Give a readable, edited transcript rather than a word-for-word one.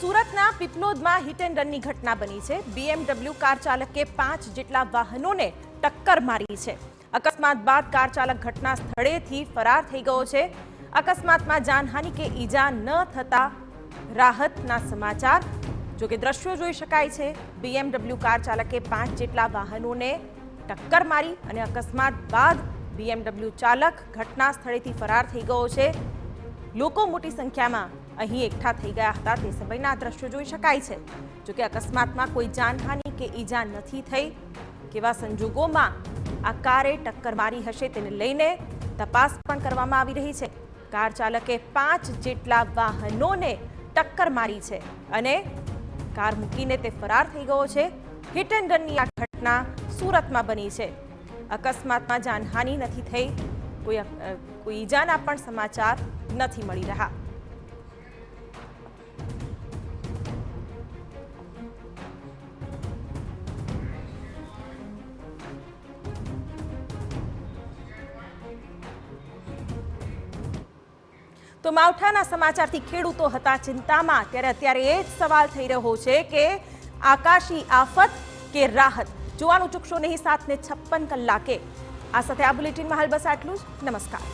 સુરતના પીપલોદમાં hit and રનની ઘટના બની છે। BMW કાર ચાલકે 5 જેટલા વાહનોને ટક્કર મારી છે। અકસ્માત બાદ કાર ચાલક ઘટના સ્થળેથી ફરાર થઈ ગયો છે। અકસ્માતમાં જાનહાનિ કે ઈજા ન થતા રાહતના સમાચાર। જો કે દ્રશ્યો જોઈ શકાય છે। BMW કાર ચાલકે 5 જેટલા વાહનોને ટક્કર મારી અને અકસ્માત બાદ BMW ચાલક ઘટના સ્થળેથી ફરાર થઈ ગયો છે। લોકો મોટી સંખ્યામાં અહીં એકઠા થઈ ગયા હતા તે સમયના દ્રશ્યો જોઈ શકાય છે। જો કે અકસ્માતમાં કોઈ જાનહાનિ કે ઈજા નથી થઈ। કેવા સંજોગોમાં આ કારે ટક્કર મારી હશે તેને લઈને તપાસ પણ કરવામાં આવી રહી છે। કાર ચાલકે 5 જેટલા વાહનોને ટક્કર મારી છે અને કાર મૂકીને તે ફરાર થઈ ગયો છે। હિટ એન્ડ રનની આ ઘટના સુરતમાં બની છે। અકસ્માતમાં જાનહાનિ નથી થઈ, કોઈ ઈજાના પણ સમાચાર નથી મળી રહ્યા। તો માવઠાના સમાચારથી ખેડૂતો હતા ચિંતામાં, ત્યારે અત્યારે એ જ સવાલ થઈ રહ્યો છે કે આકાશી આફત કે રાહત, જોવાનું ચૂકશો નહીં 7:56 કલાકે। આ સાથે આ બુલેટિનમાં હાલ બસ આટલું જ। નમસ્કાર।